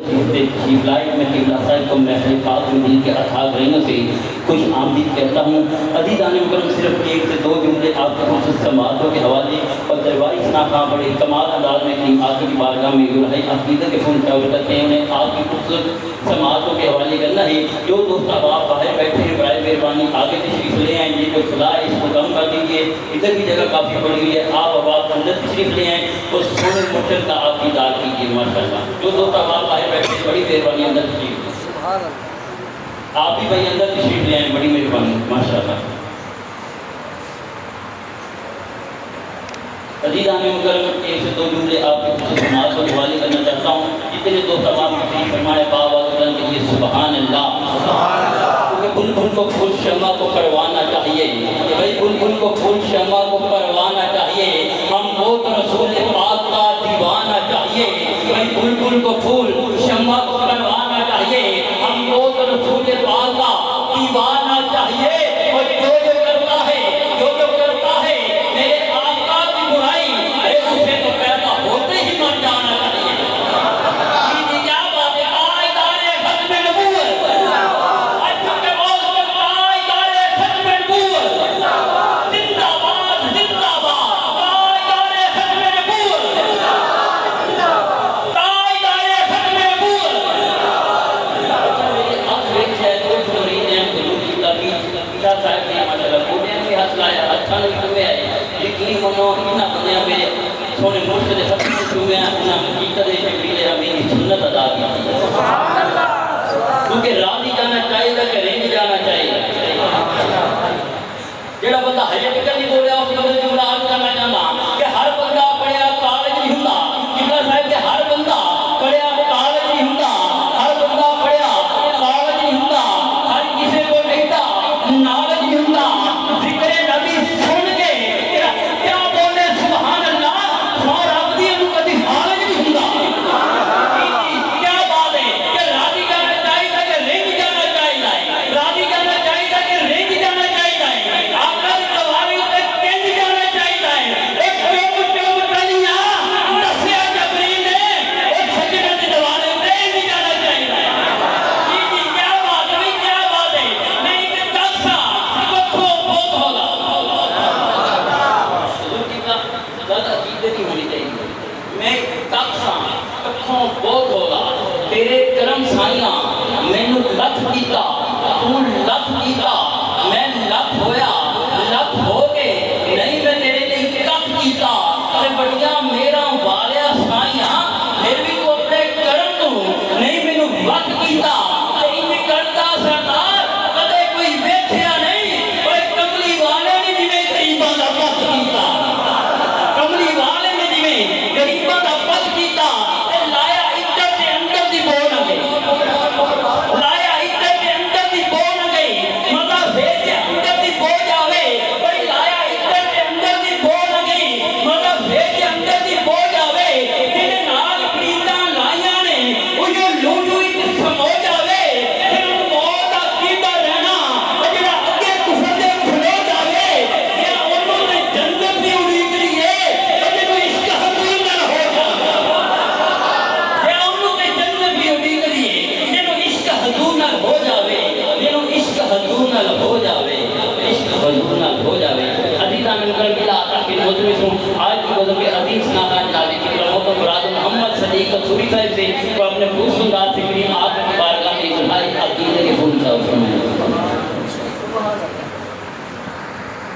शिवलाइट में किबला साहिब को महफिल पाक में दिल के अथाह रंगों से खुश आमदीद कहता हूँ। अजीज़ान मुकर्रम, सिर्फ एक से दो जुमले आपके खुसूस समातों के हवाले और दरबारी सनाखा बड़े कमाल अंदाज में करीम आपकी बारगाह में गुरहे अकीदत के फूल चावल करते हैं, उन्हें आपकी खुसूस समातों के हवाले करना है। जो दोस्त अब आप बाहर बैठे हैं, बराए मेहरबानी आगे तशरीफ ले आएँ। ये जो खुदा है इसको कम कर दीजिए, इधर की जगह काफ़ी बड़ी हुई है। आप अब आप अंदर तशरीफ ले आएँ, उस सोने मुर्शद का आप दीदार कीजिए माशाअल्लाह। जो दोस्त अब आप बाहर बैठे हैं, बड़ी मेहरबानी अंदर तशरीफ, आप ही भाई अंदर तशरीफ ले आए, बड़ी मेहरबानी माशाअल्लाह। अजीज़ान मुकर्रम, एक से दो जुमले आपके समाज को हवाले करना चाहता हूँ। जितने दोस्त आप तशरीफ फरमाए बाबा ये सुभान अल्लाह, क्योंकि बुलबुल को फूल शमा को परवाना चाहिए भाई, बुलबुल को फूल शमा को परवाना चाहिए। हम वो तो रसूल पाक का दीवाना चाहिए भाई, बुलबुल को फूल शमा को परवाना चाहिए। हम वो तो रसूल पाक का दीवाना चाहिए। और जो जो करता है, जो जो करता है मेरे आका की बुराई, अरे उसे तो पैदा होते ही मर जाना चाहिए। क्या बात है, आयदारे खत्म नबूवत, अजब के मौत में आयदारे खत्म नबूवत, जिंदाबाद जिंदाबाद, आयदारे खत्म नबूवत, आयदारे खत्म नबूवत। अब एक है तो मुरीद हैं गुरु का भी क्या साहब ने मतलब कोडियां भी हाथ लाया, अच्छा नहीं हुए है लेकिन मनो इतना बने में सोने मुर्शद सब कुछ हुए हैं ना, हकीकत है कि मिले मेरी सुन्नत अदा की। सुभान अल्लाह, क्योंकि राजी जाना चाहिए कि रेंज जाना चाहिए। जेड़ा बंदा हकीकत नहीं बोलिया उस बंदे जुमला आज करना चाहता कि हर बंदा पढ़िया कॉलेज नहीं हुंदा, किबला साहब के हर बंदा पढ़िया कॉलेज नहीं हुंदा, हर बंदा पढ़िया कॉलेज नहीं हुंदा, हर किसी को कहता नॉलेज नहीं हुंदा। जिक्र नबी सुन के क्या बोले सुभान अल्लाह, और रब दी नु कदी हालत नहीं हुंदा। क्या बात है कि राजी जाना चाहिए कि रेंज जाना चाहिए, राजी जाना चाहिए कि रेंज जाना चाहिए, आपका दवारी पे केंद्र जाना चाहिए। एक चुप चुप कलिया दसिया जबरील ने एक सजने की दवारी पे नहीं जाना चाहिए। जी जी, क्या बात है, क्या बात है। नहीं कि दसा को बहुत होगा गलत अकीदत नहीं होनी चाहिए। मैं दसा कखों बहुत होगा, तेरे करम साइया मैनू लथ कीता, तू लथ कीता,